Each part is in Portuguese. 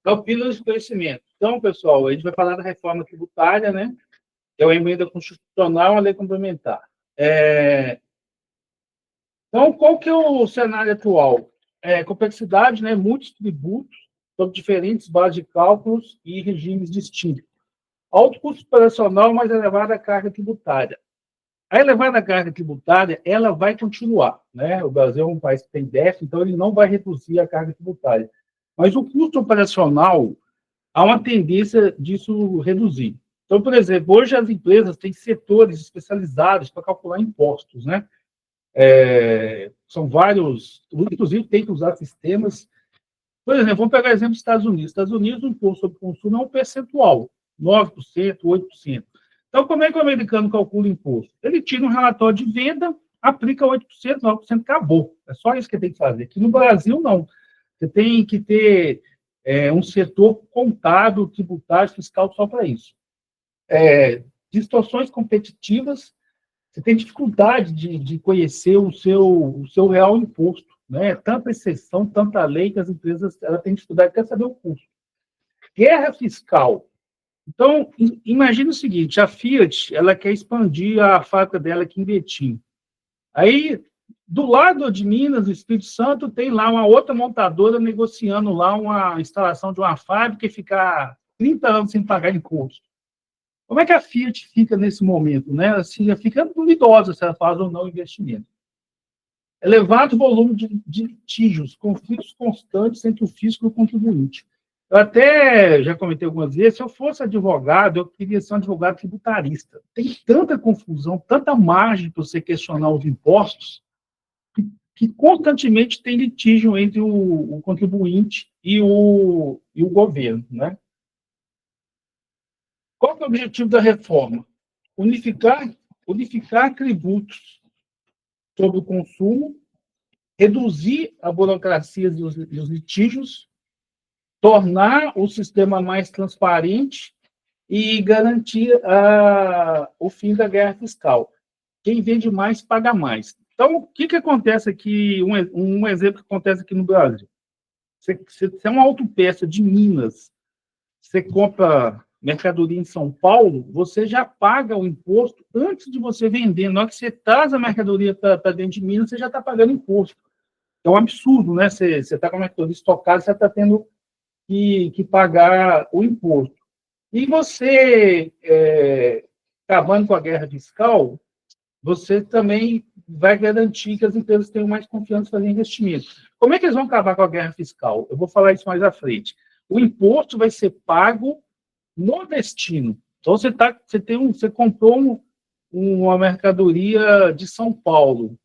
É o pílula de conhecimento. Então, pessoal, a gente vai falar da reforma tributária, né? Que é uma emenda constitucional, uma lei complementar. Então, qual que é o cenário atual? Complexidade, né? Muitos tributos sobre diferentes bases de cálculos e regimes distintos. Alto custo operacional, mais elevada carga tributária. A elevada carga tributária, ela vai continuar, né? O Brasil é um país que tem déficit, então ele não vai reduzir a carga tributária. Mas o custo operacional, há uma tendência disso reduzir. Então, por exemplo, hoje as empresas têm setores especializados para calcular impostos, né? São vários, inclusive tem que usar sistemas. Por exemplo, vamos pegar o exemplo dos Estados Unidos. Estados Unidos, o imposto sobre consumo é um percentual, 9%, 8%. Então, como é que o americano calcula o imposto? Ele tira um relatório de venda, aplica 8%, 9%, acabou. É só isso que ele tem que fazer. Aqui no Brasil, não. Você tem que ter um setor contábil, tributário, fiscal só para isso. Distorções competitivas, você tem dificuldade de conhecer o seu real imposto, né? Tanta exceção, tanta lei que as empresas têm dificuldade de saber o custo. Guerra fiscal. Então, imagine o seguinte, a Fiat, ela quer expandir a fábrica dela aqui em Betim. Aí, do lado de Minas, do Espírito Santo, tem lá uma outra montadora negociando lá uma instalação de uma fábrica e ficar 30 anos sem pagar imposto. Como é que a Fiat fica nesse momento, né? Assim, fica duvidosa se ela faz ou não investimento. Elevado volume de litígios, conflitos constantes entre o fisco e o contribuinte. Eu até já comentei algumas vezes, se eu fosse advogado, eu queria ser um advogado tributarista. Tem tanta confusão, tanta margem para você questionar os impostos, que constantemente tem litígio entre o contribuinte e o governo, né? Qual é o objetivo da reforma? Unificar tributos sobre o consumo, reduzir a burocracia e os litígios, tornar o sistema mais transparente e garantir o fim da guerra fiscal. Quem vende mais, paga mais. Então, o que acontece aqui? Um exemplo que acontece aqui no Brasil. Você é uma autopeça de Minas, você compra mercadoria em São Paulo, você já paga o imposto antes de você vender. Na hora que você traz a mercadoria para dentro de Minas, você já está pagando imposto. É um absurdo, né? Você está com a mercadoria estocada, você está tendo que pagar o imposto. E você, acabando com a guerra fiscal, você também vai garantir que as empresas tenham mais confiança em fazer investimento. Como é que eles vão acabar com a guerra fiscal? Eu vou falar isso mais à frente. O imposto vai ser pago no destino. Então, você comprou uma mercadoria de São Paulo,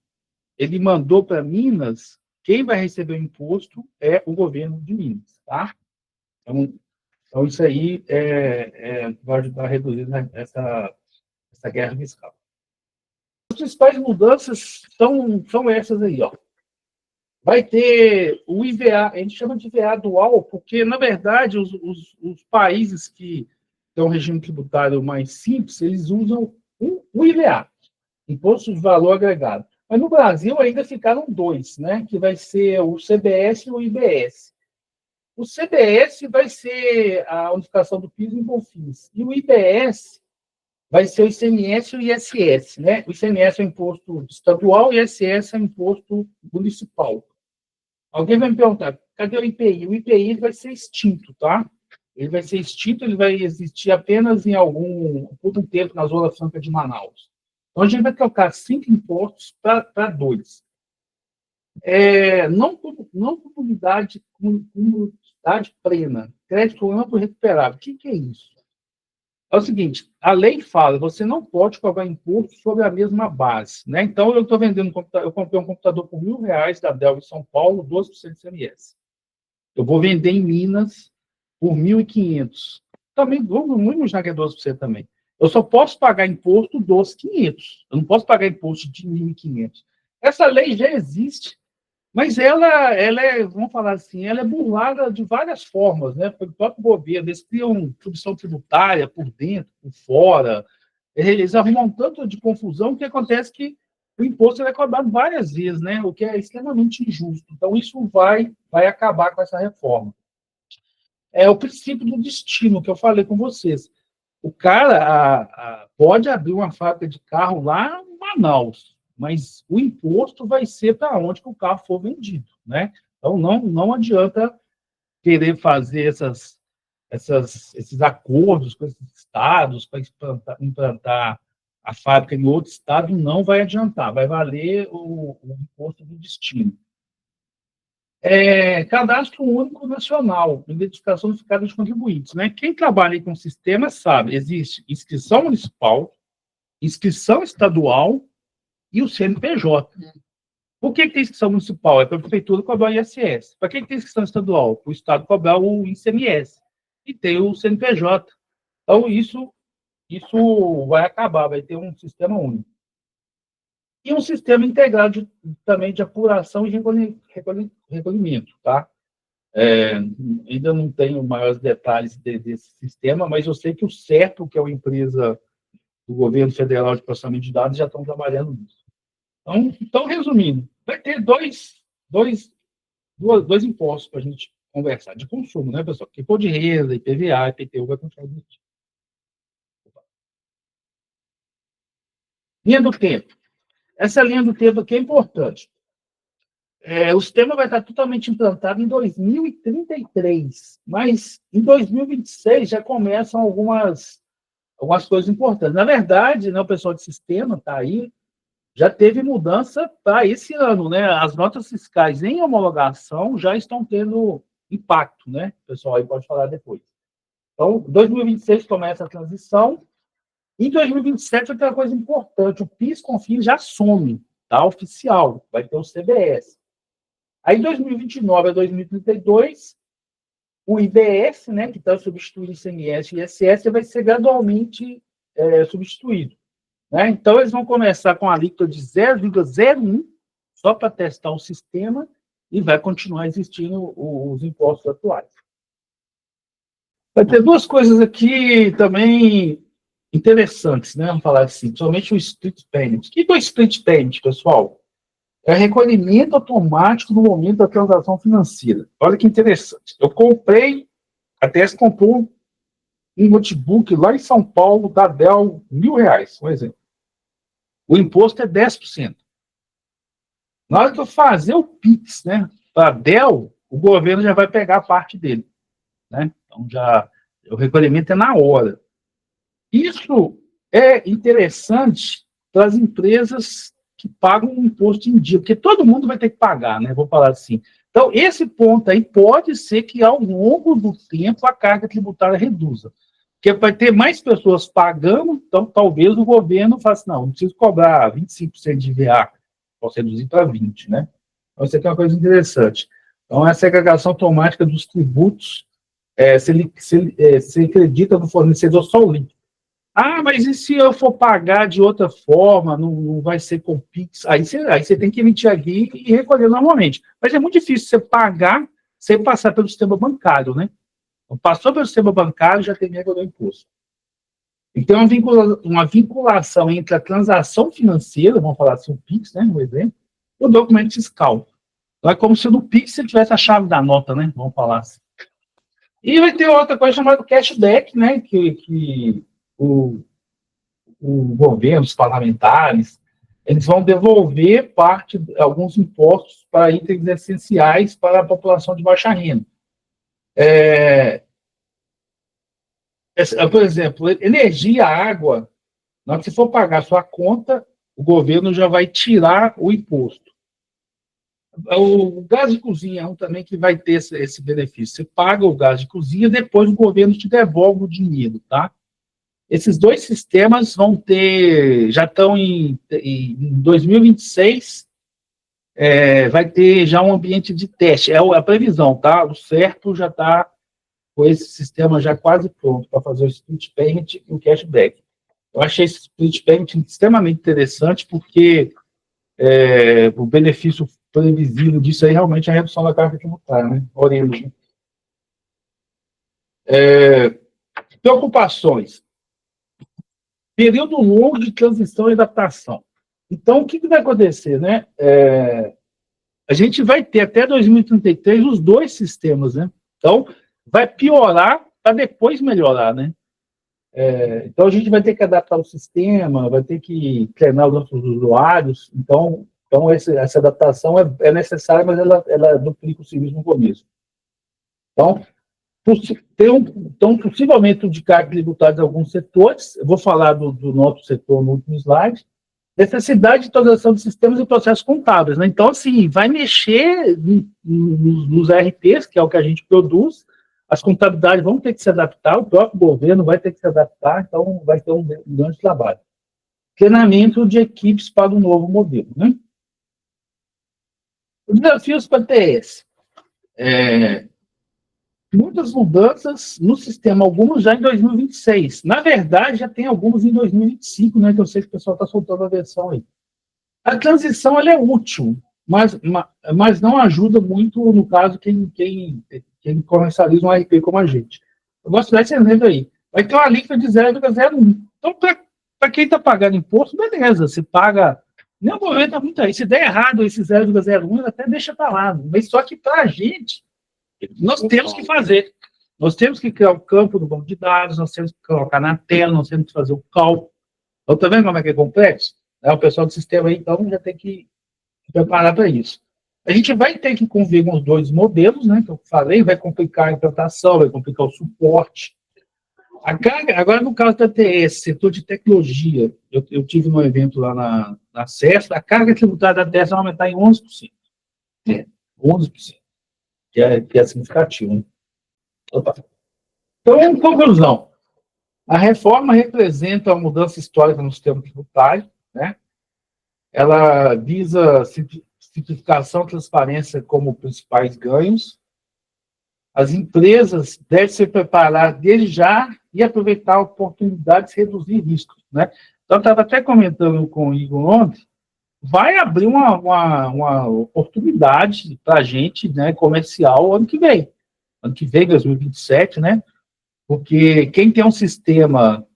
ele mandou para Minas, quem vai receber o imposto é o governo de Minas, tá? Então isso aí vai ajudar a reduzir, né, essa guerra fiscal. As principais mudanças são essas aí, ó. Vai ter o IVA, a gente chama de IVA dual, porque, na verdade, os países que têm um regime tributário mais simples, eles usam o IVA, Imposto de Valor Agregado. Mas no Brasil ainda ficaram dois, né? Que vai ser o CBS e o IBS. O CBS vai ser a unificação do PIS e COFINS. E o IBS vai ser o ICMS e o ISS, né? O ICMS é o imposto estadual e o ISS é o imposto municipal. Alguém vai me perguntar, cadê o IPI? O IPI vai ser extinto, tá? Ele vai ser extinto, ele vai existir apenas por um tempo na Zona Franca de Manaus. Então, a gente vai trocar 5 impostos para 2. Não comunidade plena, crédito amplo recuperável. O que é isso? É o seguinte, a lei fala, você não pode cobrar imposto sobre a mesma base, né? Então, eu estou vendendo eu comprei um computador por R$ 1.000 da Dell em São Paulo, 12% de CMS. Eu vou vender em Minas por 1.500. Também, vamos imaginar que é 12% também. Eu só posso pagar imposto dos 500. Eu não posso pagar imposto de 1.500. Essa lei já existe, mas vamos falar assim, ela é burlada de várias formas, né? Pelo próprio governo, eles criam submissão tributária por dentro, por fora, eles arrumam um tanto de confusão que acontece que o imposto é cobrado várias vezes, né? O que é extremamente injusto. Então, isso vai acabar com essa reforma. É o princípio do destino que eu falei com vocês. O cara pode abrir uma fábrica de carro lá em Manaus, mas o imposto vai ser para onde que o carro for vendido, né? Então, não adianta querer fazer esses acordos com esses estados para implantar a fábrica em outro estado, não vai adiantar, vai valer o imposto do destino. Cadastro único nacional, identificação unificada de contribuintes, né? Quem trabalha com o sistema sabe, existe inscrição municipal, inscrição estadual e o CNPJ. Por que tem inscrição municipal? É para a prefeitura cobrar o ISS. Para que tem inscrição estadual? Para o estado cobrar o ICMS. E tem o CNPJ. Então, isso vai acabar, vai ter um sistema único. E um sistema integrado também de apuração e recolhimento, tá? Ainda não tenho maiores detalhes desse sistema, mas eu sei que o CERPRO, que é uma empresa do governo federal de processamento de dados, já estão trabalhando nisso. Então, resumindo, vai ter dois impostos para a gente conversar, de consumo, né, pessoal? Porque imposto de renda, IPVA, IPTU vai continuar existindo. Linha do tempo. Essa linha do tempo aqui é importante. O sistema vai estar totalmente implantado em 2033, mas em 2026 já começam algumas coisas importantes. Na verdade, né, o pessoal de sistema está aí, já teve mudança para esse ano, né? As notas fiscais em homologação já estão tendo impacto, né? O pessoal aí pode falar depois. Então, 2026 começa a transição. Em 2027 vai ter uma coisa importante, o PIS/COFINS já some, tá? Oficial, vai ter o CBS. Aí, 2029 a 2032, o IBS, né, que está substituindo o ICMS e ISS, vai ser gradualmente substituído. Né? Então, eles vão começar com a alíquota de 0,01, só para testar o sistema, e vai continuar existindo os impostos atuais. Vai ter duas coisas aqui também interessantes, né? Vamos falar assim, somente o Split Payment. O que é o Split Payment, pessoal? É recolhimento automático no momento da transação financeira. Olha que interessante. A TS comprou um notebook lá em São Paulo, da Dell, R$1.000, um exemplo. O imposto é 10%. Na hora que eu fazer o PIX, né, para a Dell, o governo já vai pegar a parte dele. Né? Então, o recolhimento é na hora. Isso é interessante para as empresas que pagam o imposto em dia, porque todo mundo vai ter que pagar, né? Vou falar assim. Então, esse ponto aí pode ser que, ao longo do tempo, a carga tributária reduza. Porque vai ter mais pessoas pagando, então talvez o governo faça, não preciso cobrar 25% de IVA, posso reduzir para 20%, né? Então, isso aqui é uma coisa interessante. Então, a segregação automática dos tributos, se acredita no fornecedor só o líquido. Mas e se eu for pagar de outra forma, não vai ser com PIX? Aí você tem que emitir a guia e recolher normalmente. Mas é muito difícil você pagar sem passar pelo sistema bancário, né? Então, passou pelo sistema bancário, já tem regra do imposto. Então, uma vinculação entre a transação financeira, vamos falar assim, o PIX, né, um exemplo, e o documento fiscal. Então, é como se no PIX você tivesse a chave da nota, né, vamos falar assim. E vai ter outra coisa chamada cashback, né, que o governo, os parlamentares, eles vão devolver alguns impostos para itens essenciais para a população de baixa renda. Por exemplo, energia, água, na hora que você for pagar a sua conta, o governo já vai tirar o imposto. O gás de cozinha é um também que vai ter esse benefício. Você paga o gás de cozinha, depois o governo te devolve o dinheiro, tá? Esses dois sistemas já estão em 2026, vai ter já um ambiente de teste. É a previsão, tá? O CERPRO já está com esse sistema já quase pronto para fazer o split payment e o cashback. Eu achei esse split payment extremamente interessante, porque o benefício previsível disso aí realmente é a redução da carga tributária, né? Oremos, né? Preocupações. Período longo de transição e adaptação. Então, o que vai acontecer, né? A gente vai ter até 2033 os dois sistemas, né? Então, vai piorar para depois melhorar, né? Então, a gente vai ter que adaptar o sistema, vai ter que treinar os nossos usuários. Então essa adaptação é necessária, mas ela duplica o serviço no começo. Então, possivelmente de carga tributária em alguns setores. Eu vou falar do nosso setor no último slide. Necessidade de atualização de sistemas e processos contábeis, né? Então, assim, vai mexer nos RPs, que é o que a gente produz, as contabilidades vão ter que se adaptar, o próprio governo vai ter que se adaptar, então vai ter um grande trabalho. Treinamento de equipes para o novo modelo, né? Os desafios para TS. Muitas mudanças no sistema, alguns já em 2026. Na verdade, já tem alguns em 2025, né? Que eu sei que o pessoal está soltando a versão aí. A transição ela é útil, mas não ajuda muito, no caso, quem comercializa um RP como a gente. Eu gosto de dar esse exemplo aí. Vai ter uma alíquota de 0,01. Então, para quem está pagando imposto, beleza, você paga. Não, governo está muito aí. Se der errado esse 0,01, até deixa para lá. Mas só que para a gente, nós temos que fazer. Nós temos que criar o campo do banco de dados, nós temos que colocar na tela, nós temos que fazer o cálculo. Então, tá vendo como é que é complexo? O pessoal do sistema aí, então, já tem que se preparar para isso. A gente vai ter que conviver com os dois modelos, né, que eu falei, vai complicar a implantação, vai complicar o suporte. A carga, agora, no caso da TS, setor de tecnologia, eu tive um evento lá na CES, a carga tributária da TS vai aumentar em 11%. 11%. Que é significativo, né? Opa. Então, em conclusão, a reforma representa uma mudança histórica no sistema tributário, né? Ela visa simplificação e transparência como principais ganhos. As empresas devem se preparar desde já e aproveitar a oportunidade de reduzir riscos, né? Então, eu estava até comentando com o Igor ontem, vai abrir uma oportunidade para a gente, né, comercial, ano que vem, 2027, né? Porque quem tem um sistema,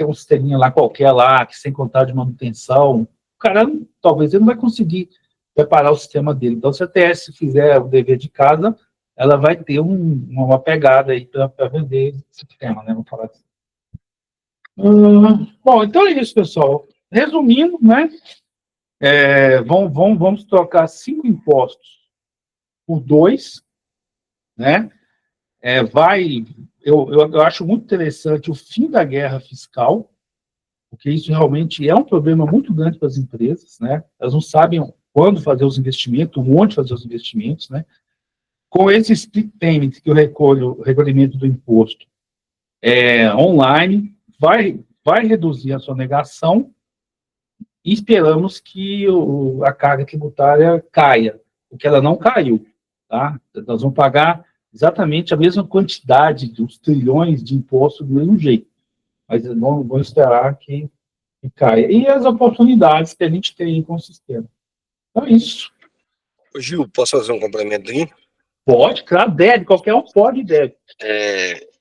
um sisteminha lá qualquer lá, que sem contar de manutenção, o cara talvez ele não vai conseguir preparar o sistema dele. Então, se a TS fizer o dever de casa, ela vai ter uma pegada aí para vender esse sistema, né? Vamos falar assim. Bom, então é isso, pessoal. Resumindo, né? Vamos trocar 5 impostos por 2, né? Eu acho muito interessante o fim da guerra fiscal, porque isso realmente é um problema muito grande para as empresas, né? Elas não sabem quando fazer os investimentos, onde fazer os investimentos, né? Com esse split payment que eu recolho, o recolhimento do imposto online, vai reduzir a sonegação e esperamos que a carga tributária caia, porque ela não caiu, tá? Nós vamos pagar exatamente a mesma quantidade dos trilhões de impostos do mesmo jeito, mas vamos esperar que caia. E as oportunidades que a gente tem com o sistema. Então é isso. Gil, posso fazer um complemento aí? Pode, claro, deve, qualquer um pode e deve.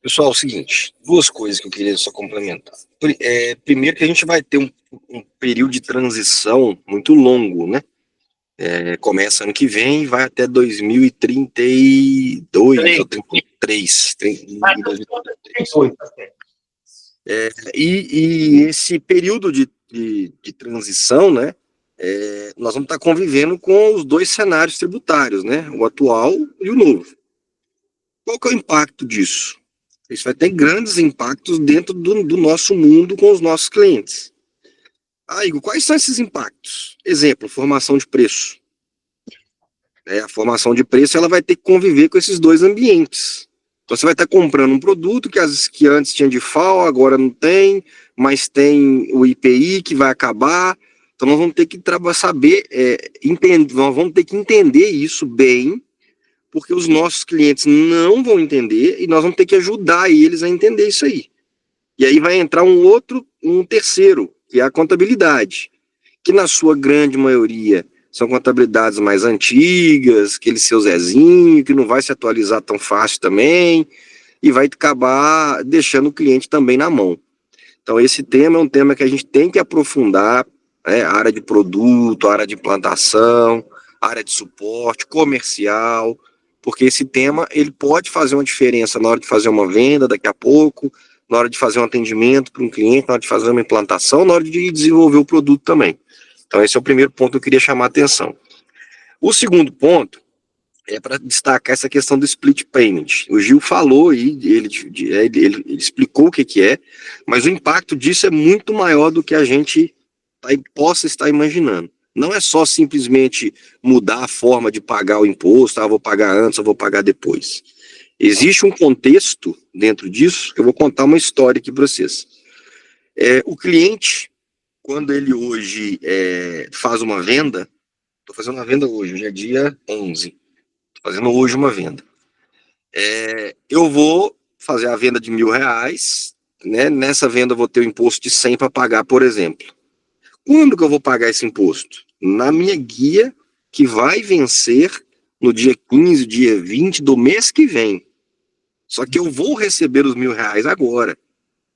Pessoal, é o seguinte, 2 coisas que eu queria só complementar. Primeiro que a gente vai ter um período de transição muito longo, né? Começa ano que vem e vai até 2032 ou 33. E esse período de transição, né? Nós vamos estar convivendo com os 2 cenários tributários, né? O atual e o novo. Qual que é o impacto disso? Isso vai ter grandes impactos dentro do nosso mundo com os nossos clientes. Igor, quais são esses impactos? Exemplo, formação de preço. A formação de preço ela vai ter que conviver com esses 2 ambientes. Então, você vai estar comprando um produto que antes tinha de FAO, agora não tem, mas tem o IPI que vai acabar. Então, nós vamos ter que nós vamos ter que entender isso bem, porque os nossos clientes não vão entender e nós vamos ter que ajudar eles a entender isso aí. E aí vai entrar um terceiro, que é a contabilidade, que na sua grande maioria são contabilidades mais antigas, aquele seu Zezinho, que não vai se atualizar tão fácil também, e vai acabar deixando o cliente também na mão. Então esse tema é um tema que a gente tem que aprofundar, a área de produto, a área de implantação, a área de suporte, comercial, porque esse tema ele pode fazer uma diferença na hora de fazer uma venda daqui a pouco, na hora de fazer um atendimento para um cliente, na hora de fazer uma implantação, na hora de desenvolver o produto também. Então esse é o primeiro ponto que eu queria chamar a atenção. O segundo ponto para destacar essa questão do split payment. O Gil falou e ele explicou o que é, mas o impacto disso é muito maior do que a gente possa estar imaginando. Não é só simplesmente mudar a forma de pagar o imposto, vou pagar antes, eu vou pagar depois. Existe um contexto dentro disso, que eu vou contar uma história aqui para vocês. O cliente, quando ele hoje faz uma venda, estou fazendo uma venda hoje, hoje é dia 11, fazendo hoje uma venda. Eu vou fazer a venda de R$1.000, né? Nessa venda eu vou ter o imposto de 100 para pagar, por exemplo. Quando que eu vou pagar esse imposto? Na minha guia, que vai vencer no dia 15, dia 20 do mês que vem. Só que eu vou receber os R$1.000 agora.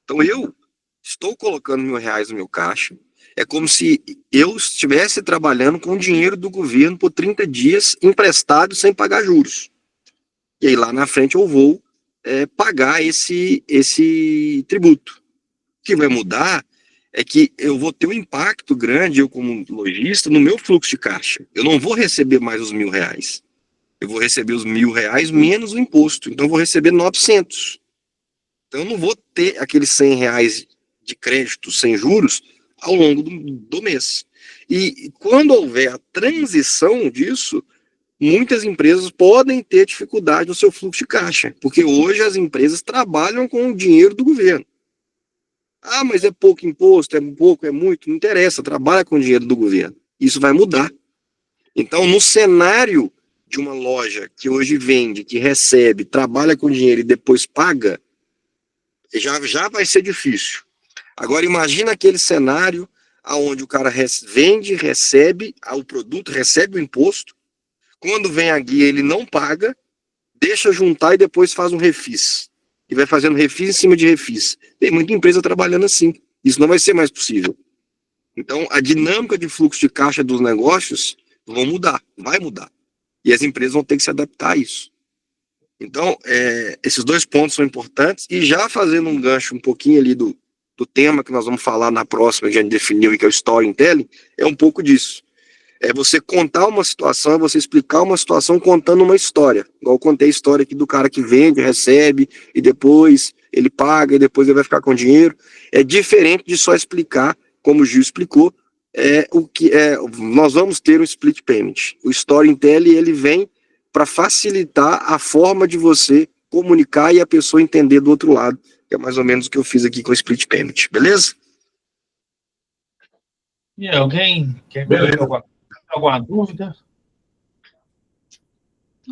Então eu estou colocando R$1.000 no meu caixa. É como se eu estivesse trabalhando com o dinheiro do governo por 30 dias emprestado sem pagar juros. E aí lá na frente eu vou pagar esse tributo. O que vai mudar é que eu vou ter um impacto grande, eu como lojista, no meu fluxo de caixa. Eu não vou receber mais os R$1.000. Eu vou receber os R$1.000 menos o imposto. Então eu vou receber 900. Então eu não vou ter aqueles R$100 de crédito sem juros ao longo do mês. E quando houver a transição disso, muitas empresas podem ter dificuldade no seu fluxo de caixa, porque hoje as empresas trabalham com o dinheiro do governo. Mas é pouco imposto, é pouco, é muito, não interessa, trabalha com o dinheiro do governo. Isso vai mudar. Então, no cenário de uma loja que hoje vende, que recebe, trabalha com dinheiro e depois paga, já vai ser difícil. Agora, imagina aquele cenário onde o cara vende, recebe o produto, recebe o imposto, quando vem a guia ele não paga, deixa juntar e depois faz um refis. E vai fazendo refis em cima de refis. Tem muita empresa trabalhando assim. Isso não vai ser mais possível. Então, a dinâmica de fluxo de caixa dos negócios vai mudar. E as empresas vão ter que se adaptar a isso. Então, esses dois pontos são importantes. E já fazendo um gancho um pouquinho ali do tema que nós vamos falar na próxima, que a gente definiu, que é o storytelling, é um pouco disso. É você contar uma situação, é você explicar uma situação contando uma história. Igual eu contei a história aqui do cara que vende, recebe, e depois ele paga, e depois ele vai ficar com dinheiro. É diferente de só explicar, como o Gil explicou, nós vamos ter um split payment. O storytelling, ele vem para facilitar a forma de você comunicar e a pessoa entender do outro lado, que é mais ou menos o que eu fiz aqui com o split payment, beleza? E alguém quer colocar alguma dúvida?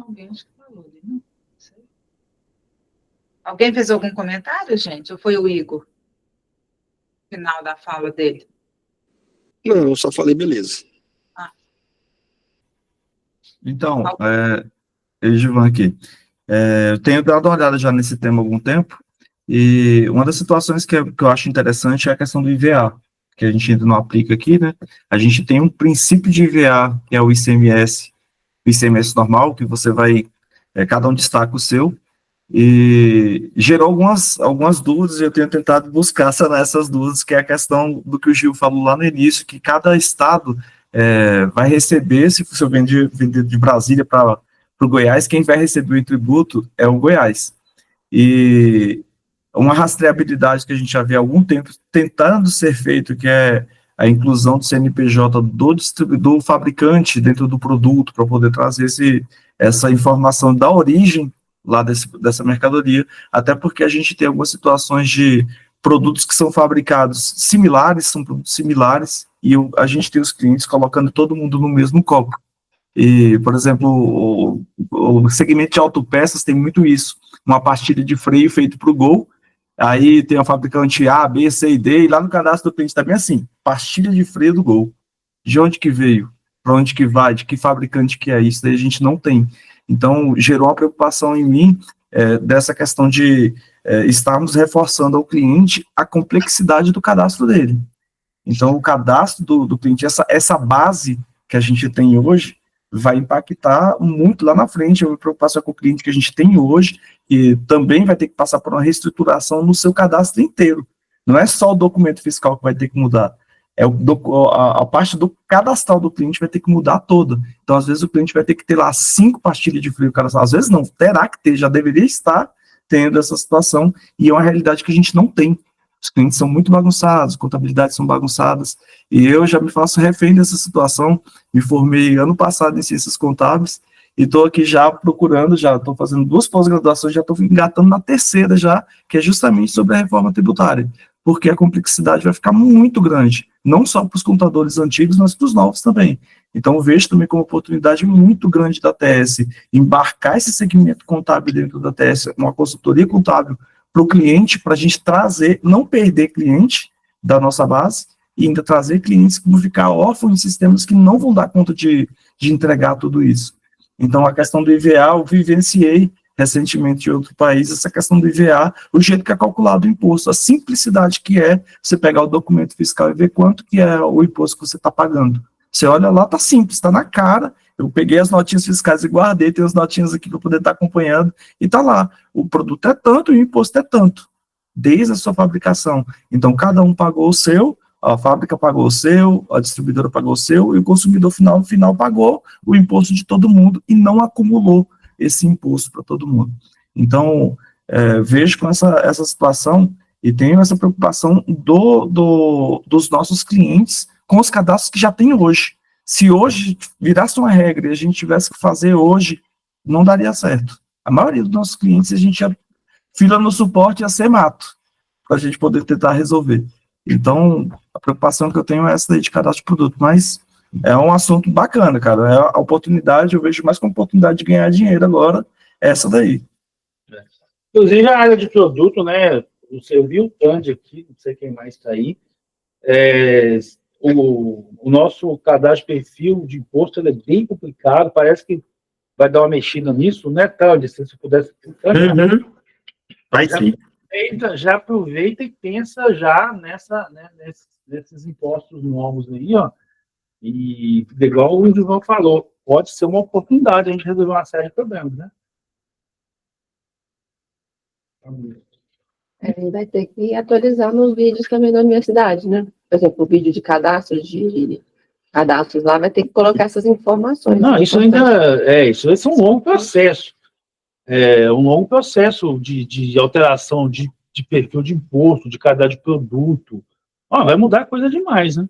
Alguém acho que falou, não sei. Alguém fez algum comentário, gente? Ou foi o Igor? Final da fala dele. Não, eu só falei beleza. Então, Edivan aqui. Eu tenho dado uma olhada já nesse tema há algum tempo, e uma das situações que eu acho interessante é a questão do IVA, que a gente ainda não aplica aqui, né? A gente tem um princípio de IVA, que é o ICMS normal, que você vai, cada um destaca o seu, e gerou algumas dúvidas, e eu tenho tentado buscar sanar essas dúvidas, que é a questão do que o Gil falou lá no início, que cada estado vai receber, se você vender de Brasília para o Goiás, quem vai receber o tributo é o Goiás. E uma rastreabilidade que a gente já vê há algum tempo tentando ser feito, que é a inclusão do CNPJ do distribuidor fabricante dentro do produto, para poder trazer essa informação da origem lá dessa mercadoria, até porque a gente tem algumas situações de produtos que são fabricados similares, são produtos similares, e a gente tem os clientes colocando todo mundo no mesmo copo. E, por exemplo, o segmento de autopeças tem muito isso, uma pastilha de freio feito para o Gol, aí tem a fabricante A, B, C e D, e lá no cadastro do cliente também assim, pastilha de freio do Gol. De onde que veio? Para onde que vai? De que fabricante que é? Isso daí a gente não tem. Então, gerou uma preocupação em mim dessa questão de estarmos reforçando ao cliente a complexidade do cadastro dele. Então, o cadastro do cliente, essa base que a gente tem hoje, vai impactar muito lá na frente. A preocupação com o cliente que a gente tem hoje, e também vai ter que passar por uma reestruturação no seu cadastro inteiro. Não é só o documento fiscal que vai ter que mudar, a parte do cadastral do cliente vai ter que mudar toda. Então, às vezes, o cliente vai ter que ter lá 5 pastilhas de freio cadastrado. Às vezes não, terá que ter, já deveria estar tendo essa situação, e é uma realidade que a gente não tem. Os clientes são muito bagunçados, contabilidades são bagunçadas, e eu já me faço refém dessa situação. Me formei ano passado em Ciências Contábeis, e estou aqui já procurando, já estou fazendo 2 pós-graduações, já estou engatando na 3ª já, que é justamente sobre a reforma tributária, porque a complexidade vai ficar muito grande, não só para os contadores antigos, mas para os novos também. Então, eu vejo também como oportunidade muito grande da TS embarcar esse segmento contábil dentro da TS, uma consultoria contábil para o cliente, para a gente trazer, não perder cliente da nossa base, e ainda trazer clientes que vão ficar órfãos em sistemas que não vão dar conta de entregar tudo isso. Então, a questão do IVA, eu vivenciei recentemente em outro país, essa questão do IVA, o jeito que é calculado o imposto, a simplicidade que é você pegar o documento fiscal e ver quanto que é o imposto que você está pagando. Você olha lá, tá simples, está na cara. Eu peguei as notinhas fiscais e guardei, tem as notinhas aqui para eu poder estar acompanhando, e tá lá. O produto é tanto e o imposto é tanto, desde a sua fabricação. Então, cada um pagou o seu, a fábrica pagou o seu, a distribuidora pagou o seu, e o consumidor final pagou o imposto de todo mundo e não acumulou esse imposto para todo mundo. Então, vejo com essa situação e tenho essa preocupação dos nossos clientes com os cadastros que já tem hoje. Se hoje virasse uma regra e a gente tivesse que fazer hoje, não daria certo. A maioria dos nossos clientes, a gente ia fila no suporte, ia ser mato, para a gente poder tentar resolver. Então, a preocupação que eu tenho é essa daí de cadastro de produto, mas é um assunto bacana, cara. É a oportunidade, eu vejo mais como oportunidade de ganhar dinheiro agora, essa daí. Inclusive, a área de produto, né? Eu vi o Tandy aqui, não sei quem mais está aí. O nosso cadastro de perfil de imposto ele é bem complicado, parece que vai dar uma mexida nisso, né, Tandy? Se você pudesse. Vai sim. Já aproveita e pensa já nesses impostos novos aí, ó. E, igual o João falou, pode ser uma oportunidade a gente resolver uma série de problemas, né? Ele vai ter que atualizar nos vídeos também da universidade, né? Por exemplo, o vídeo de cadastros lá vai ter que colocar essas informações. Não, isso ainda isso vai ser um longo processo. Um longo processo de alteração de perfil de imposto, de cadastro de produto. Vai mudar coisa demais, né?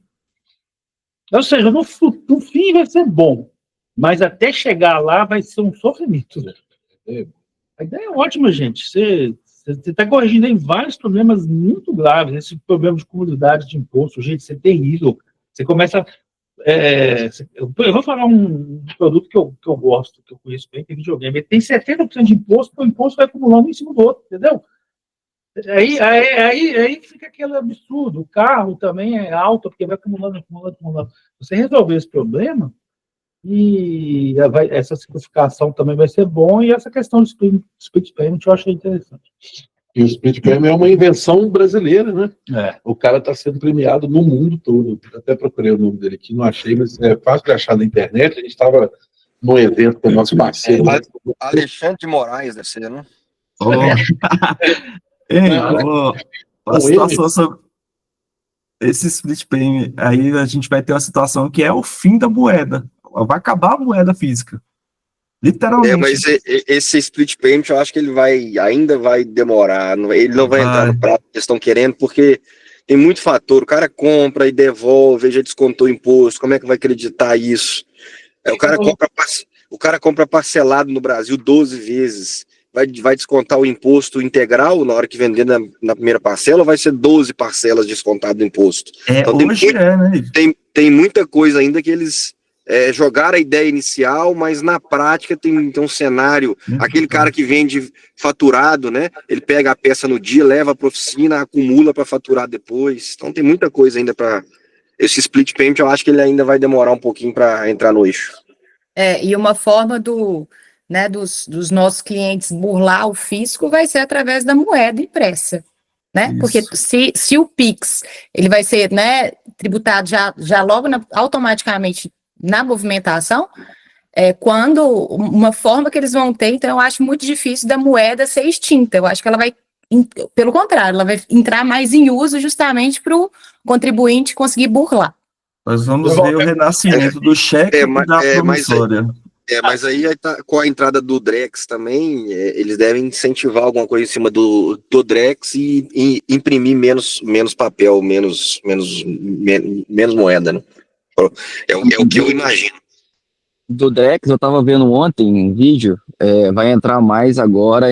Ou seja, no fim vai ser bom, mas até chegar lá vai ser um sofrimento. A ideia é ótima, gente. Você está corrigindo em vários problemas muito graves. Esse problema de comunidade de imposto, gente, você é terrível. Você começa... eu vou falar um produto que eu gosto, que eu conheço bem, que é videogame. Ele tem 70% de imposto, o imposto vai acumulando um em cima do outro, entendeu? Aí fica aquele absurdo. O carro também é alto, porque vai acumulando. Você resolver esse problema, e essa simplificação também vai ser bom, e essa questão do split payment eu achei interessante. E o split payment é uma invenção brasileira, né? O cara está sendo premiado no mundo todo. Eu até procurei o nome dele aqui, não achei, mas é fácil de achar na internet. A gente estava num evento com o nosso parceiro. Alexandre de Moraes, deve ser, né? A situação sobre esse split payment, aí a gente vai ter uma situação que é o fim da moeda. Vai acabar a moeda física. Literalmente. Mas esse split payment, eu acho que ele ainda vai demorar. Ele não vai entrar no prazo que eles estão querendo, porque tem muito fator. O cara compra e devolve, já descontou o imposto. Como é que vai acreditar isso? O cara compra parcelado no Brasil 12 vezes. Vai descontar o imposto integral na hora que vender na primeira parcela, ou vai ser 12 parcelas descontado do imposto? Então, tem muita coisa ainda que eles jogaram a ideia inicial, mas na prática tem um cenário. Aquele cara que vende faturado, né? Ele pega a peça no dia, leva para a oficina, acumula para faturar depois. Então tem muita coisa ainda para... Esse split payment, eu acho que ele ainda vai demorar um pouquinho para entrar no eixo. E uma forma dos nossos clientes burlar o fisco vai ser através da moeda impressa, né? Isso. Porque se o Pix ele vai ser, né, tributado já logo automaticamente na movimentação, quando uma forma que eles vão ter, então eu acho muito difícil da moeda ser extinta. Eu acho que ela vai, pelo contrário, ela vai entrar mais em uso justamente para o contribuinte conseguir burlar. Nós vamos ver o renascimento do cheque e da promissória. Mas aí com a entrada do Drex também, eles devem incentivar alguma coisa em cima do Drex e imprimir menos papel, menos moeda, né? É o que eu imagino. Do Drex, eu estava vendo ontem um vídeo, vai entrar mais agora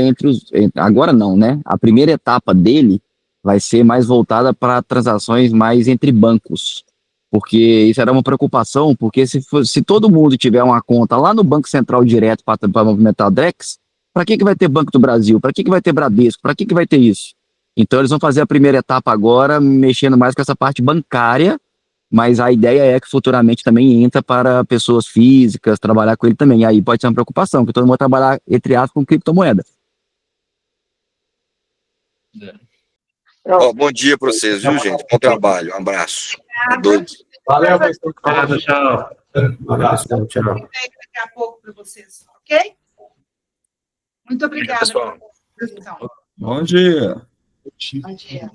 agora não, né? A primeira etapa dele vai ser mais voltada para transações mais entre bancos. Porque isso era uma preocupação, porque se todo mundo tiver uma conta lá no Banco Central direto para movimentar o Drex, para que vai ter Banco do Brasil? Para que vai ter Bradesco? Para que vai ter isso? Então eles vão fazer a primeira etapa agora, mexendo mais com essa parte bancária, mas a ideia é que futuramente também entra para pessoas físicas, trabalhar com ele também. E aí pode ser uma preocupação, porque todo mundo vai trabalhar, entre aspas, com criptomoeda. Bom dia para vocês, viu, gente? Bom trabalho, um abraço. Valeu, Tchau. Um abraço, tchau. Daqui a pouco para vocês, ok? Muito obrigada. Pessoal. Pela visão. Bom dia. Bom dia.